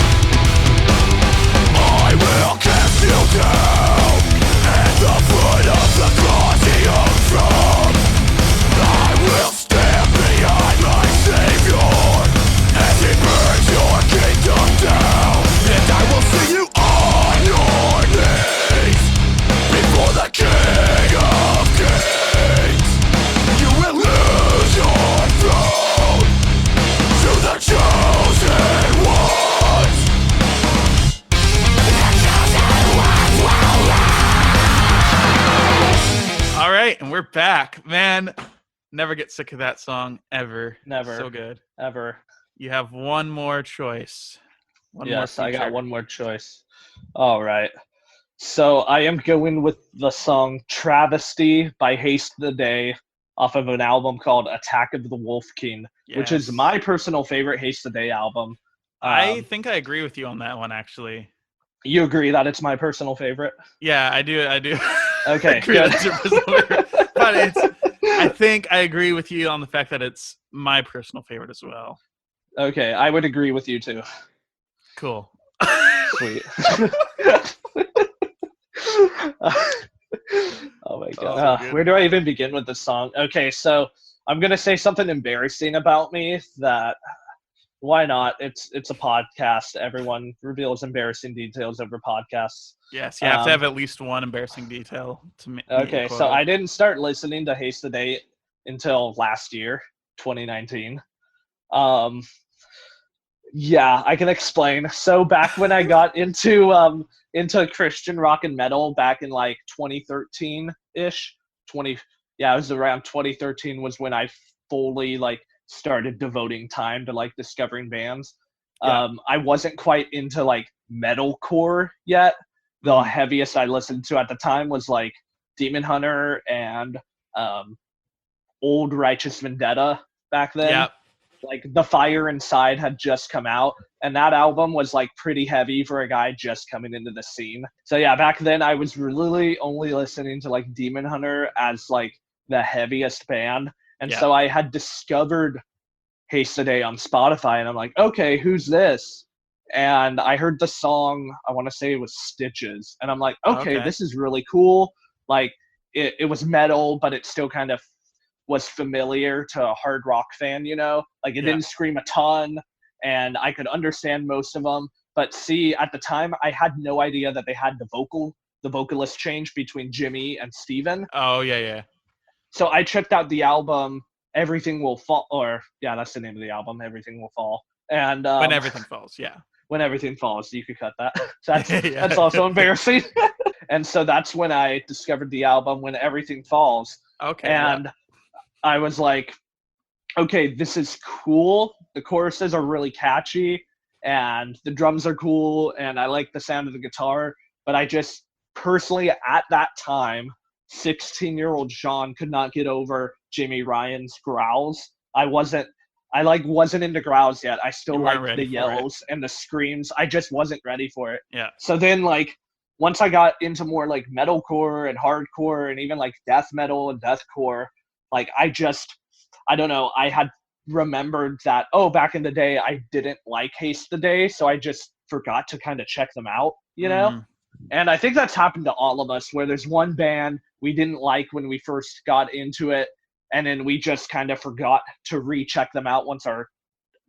I will cast you down at the foot of the cross he hung from. I will stand behind my Savior as he burns your kingdom down, and I will see you on your knees before the King of Kings. You will lose your throne to the chosen ones. The chosen ones will All right, and we're back. Man, never get sick of that song ever. Never. So good. Ever. You have one more choice. One more Yes, I got feature. one more choice. All right. So I am going with the song Travesty by Haste the Day off of an album called Attack of the Wolf King, which is Yes. my personal favorite Haste the Day album. I think I agree with you on that one, actually. You agree that it's my personal favorite? Yeah, I do. Okay, agree good. that's your personal favorite. But I think I agree with you on the fact that it's my personal favorite as well. Okay, I would agree with you too. Cool. Sweet. Oh my god. so good. Where do I even begin with this song? Okay, so I'm gonna say something embarrassing about me that why not? It's a podcast. Everyone reveals embarrassing details over podcasts. Yes, you have to have at least one embarrassing detail to meet your Okay, so quota. I didn't start listening to Haste the Day until last year, 2019. Yeah, I can explain. So back when I got into Christian rock and metal back in like 2013-ish, it was around 2013 was when I fully like started devoting time to like discovering bands. Yeah. I wasn't quite into like metalcore yet. The heaviest I listened to at the time was like Demon Hunter and Old Righteous Vendetta back then. Yeah. Like The Fire Inside had just come out, and that album was like pretty heavy for a guy just coming into the scene. So yeah, back then I was really only listening to like Demon Hunter as like the heaviest band. And so I had discovered Haste Today on Spotify, and I'm like, okay, who's this? And I heard the song, I want to say it was Stitches, and I'm like, okay, this is really cool. Like it was metal, but it still kind of was familiar to a hard rock fan, you know? Like it didn't scream a ton, and I could understand most of them. But see, at the time, I had no idea that they had the vocalist change between Jimmy and Steven. Oh, yeah. So I checked out the album, Everything Will Fall, or yeah, that's the name of the album, Everything Will Fall. And When Everything Falls, yeah. When Everything Falls, you could cut that. That's also embarrassing. And so that's when I discovered the album, When Everything Falls. Okay. And I was like, okay, this is cool. The choruses are really catchy, and the drums are cool, and I like the sound of the guitar. But I just personally, at that time, 16-year-old Sean could not get over Jimmy Ryan's growls. I wasn't into growls yet. I still liked the yells and the screams. I just wasn't ready for it. Yeah. So then, like, once I got into more like metalcore and hardcore and even like death metal and deathcore, like I don't know, I had remembered that, back in the day I didn't like Haste the Day, so I just forgot to kind of check them out, you know? And I think that's happened to all of us, where there's one band we didn't like when we first got into it, and then we just kind of forgot to recheck them out once our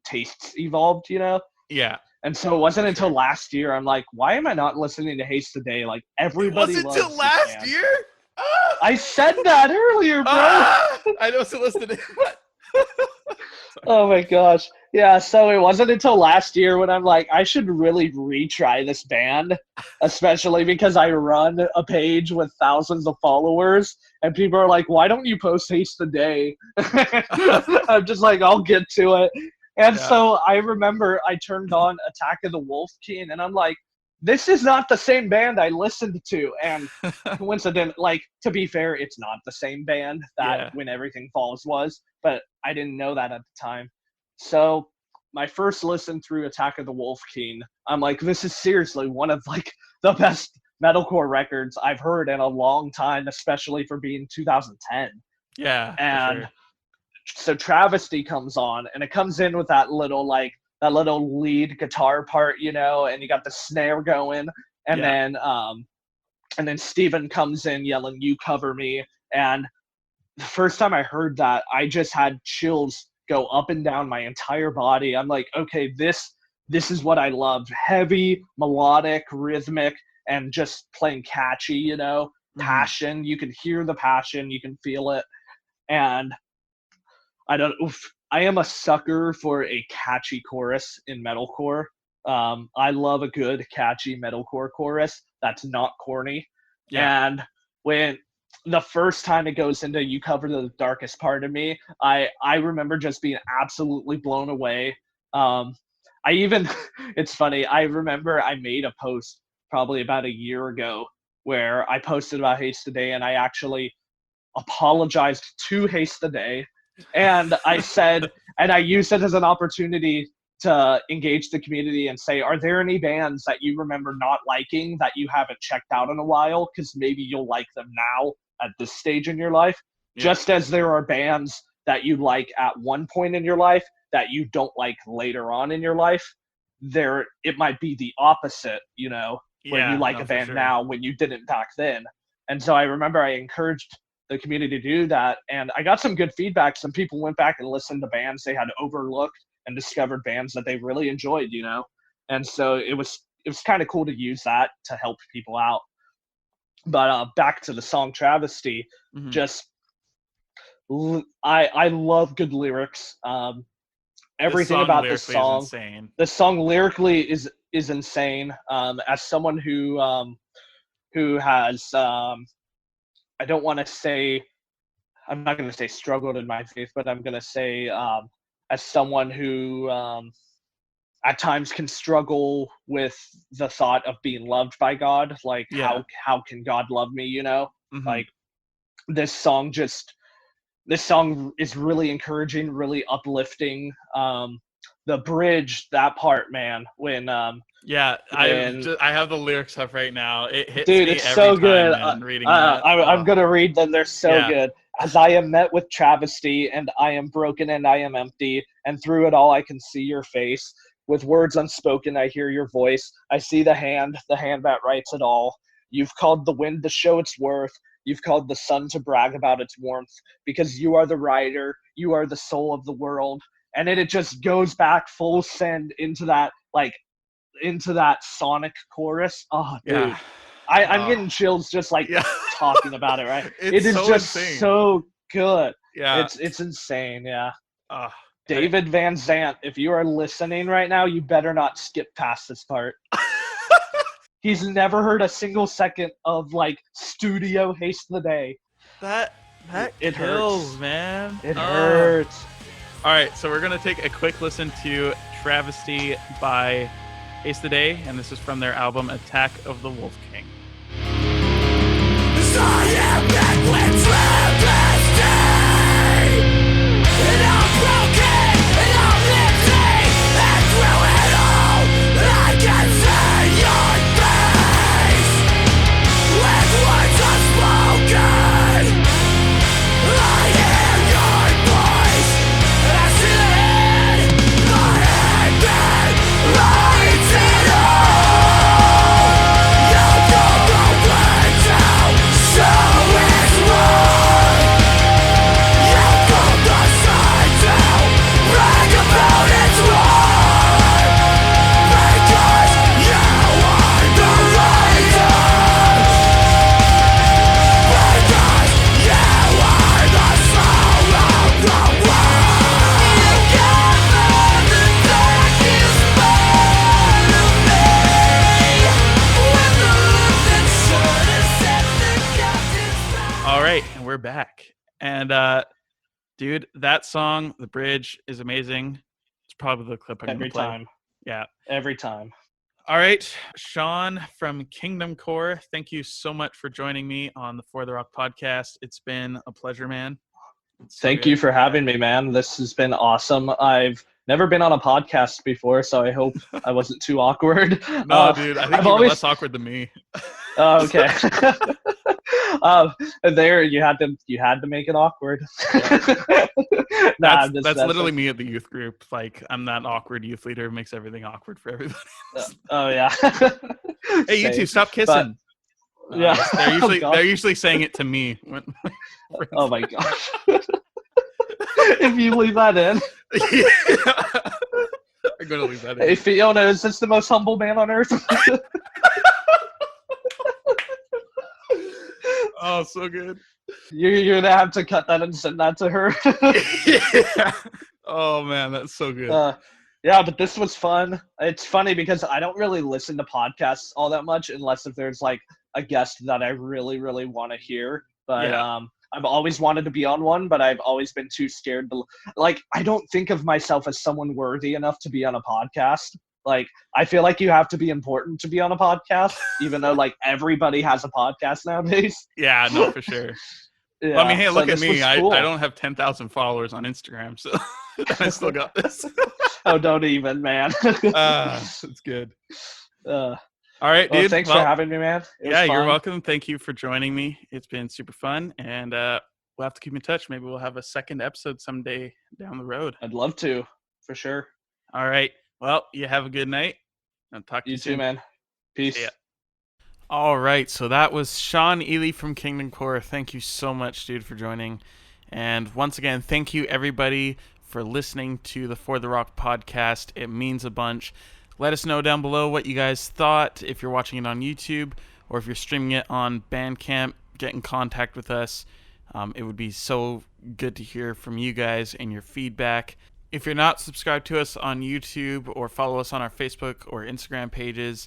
tastes evolved, you know? Yeah. And so it wasn't until last year I'm like, why am I not listening to Haste the Day? Like everybody It loves wasn't until last band. year? I said that earlier, bro. I wasn't listening. Oh my gosh. Yeah, so it wasn't until last year when I'm like, I should really retry this band, especially because I run a page with thousands of followers, and people are like, why don't you post Haste the Day? I'm just like, I'll get to it. And so I remember I turned on Attack of the Wolf King, and I'm like, this is not the same band I listened to. And coincident, like, to be fair, it's not the same band that When Everything Falls was, but I didn't know that at the time. So my first listen through Attack of the Wolf King, I'm like, this is seriously one of like the best metalcore records I've heard in a long time, especially for being 2010. Yeah. And so Travesty comes on, and it comes in with that little lead guitar part, you know, and you got the snare going, and then Steven comes in yelling, "You cover me." And the first time I heard that, I just had chills go up and down my entire body. I'm like, okay, this is what I loved. Heavy, melodic, rhythmic, and just playing catchy, you know, passion. You can hear the passion, you can feel it. And I am a sucker for a catchy chorus in metalcore. I love a good catchy metalcore chorus that's not corny. Yeah. And when the first time it goes into "You Cover the Darkest Part of Me," I remember just being absolutely blown away. It's funny, I remember I made a post probably about a year ago where I posted about Haste the Day, and I actually apologized to Haste the Day. And I said, and I used it as an opportunity to engage the community and say, are there any bands that you remember not liking that you haven't checked out in a while? Because maybe you'll like them now at this stage in your life. Yeah. Just as there are bands that you like at one point in your life that you don't like later on in your life, it might be the opposite, you know, where you like a band now when you didn't back then. And so I remember I encouraged the community to do that, and I got some good feedback. Some people went back and listened to bands they had overlooked and discovered bands that they really enjoyed, you know. And so it was kind of cool to use that to help people out. But back to the song Travesty, just I love good lyrics. Everything about the song, the song lyrically is insane. As someone who has I'm not going to say struggled in my faith, but I'm going to say as someone who at times can struggle with the thought of being loved by God, like how can God love me, you know? Like this song is really encouraging, really uplifting. The bridge, that part, man, when I have the lyrics up right now. It hits me it's every so time, good. Man, reading that. I'm gonna read them. They're so good. As I am met with travesty, and I am broken, and I am empty, and through it all I can see your face. With words unspoken, I hear your voice. I see the hand that writes it all. You've called the wind to show its worth. You've called the sun to brag about its warmth, because you are the writer. You are the soul of the world. And then it just goes back full send into that sonic chorus. Oh, dude. I'm getting chills just talking about it, right? It is so just insane. So good. Yeah. It's insane, yeah. David Van Zant, if you are listening right now, you better not skip past this part. He's never heard a single second of studio Haste the Day. That it kills, hurts. Man. It hurts. All right, so we're going to take a quick listen to Travesty by Haste the Day, and this is from their album Attack of the Wolf King. I am met with travesty, and I'm broken, and I'm empty, and through it all, I can see your face. With words unspoken, I hear your voice, and I see the hand that writes it all. You don't know where to, so it's wrong. we're back. And dude, that song, the bridge, is amazing. It's probably the clip I'm gonna Every play. time. Yeah. Every time. All right, Sean from KingdomCore, thank you so much for joining me on the For the Rock podcast. It's been a pleasure, man. Thank you for having me, man. This has been awesome. I've never been on a podcast before, so I hope I wasn't too awkward. No, dude, I think you were less awkward than me. Okay. There you had to make it awkward. That's literally me at the youth group. Like, I'm that awkward youth leader who makes everything awkward for everybody. Oh yeah. Hey, you two, stop kissing. But, yeah. They're usually saying it to me. Oh my gosh. If you leave that in. I'm gonna leave that in. Hey Fiona, is this the most humble man on earth? Oh, so good. You're gonna have to cut that and send that to her. Yeah. Oh man, that's so good. Yeah, but this was fun. It's funny because I don't really listen to podcasts all that much unless if there's like a guest that I really, really want to hear. But I've always wanted to be on one, but I've always been too scared to, like, I don't think of myself as someone worthy enough to be on a podcast. Like, I feel like you have to be important to be on a podcast, even though like everybody has a podcast nowadays. Yeah, no, for sure. Yeah, well, I mean, hey, so look at me. Cool. I don't have 10,000 followers on Instagram, so I still got this. Oh, don't even, man. It's good. All right, dude. Thanks for having me, man. Yeah, you're welcome. Thank you for joining me. It's been super fun, and we'll have to keep in touch. Maybe we'll have a second episode someday down the road. I'd love to, for sure. All right. Well, you have a good night. I'll talk to you soon. You too, man. Peace. Yeah. All right. So that was Sean Ely from KingdomCore. Thank you so much, dude, for joining. And once again, thank you, everybody, for listening to the For the Rock podcast. It means a bunch. Let us know down below what you guys thought. If you're watching it on YouTube or if you're streaming it on Bandcamp, get in contact with us. It would be so good to hear from you guys and your feedback. If you're not subscribed to us on YouTube or follow us on our Facebook or Instagram pages,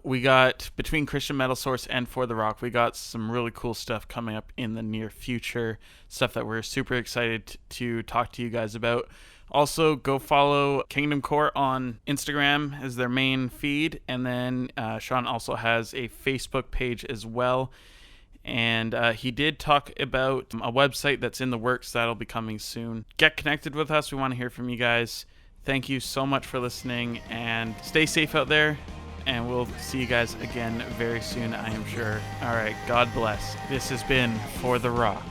we got, between Christian Metal Source and For the Rock, we got some really cool stuff coming up in the near future, stuff that we're super excited to talk to you guys about. Also, go follow KingdomCore on Instagram as their main feed, and then Sean also has a Facebook page as well. And he did talk about a website that's in the works that'll be coming soon. Get connected with us. We want to hear from you guys. Thank you so much for listening, and stay safe out there. And we'll see you guys again very soon, I am sure. All right, God bless. This has been For the Rock.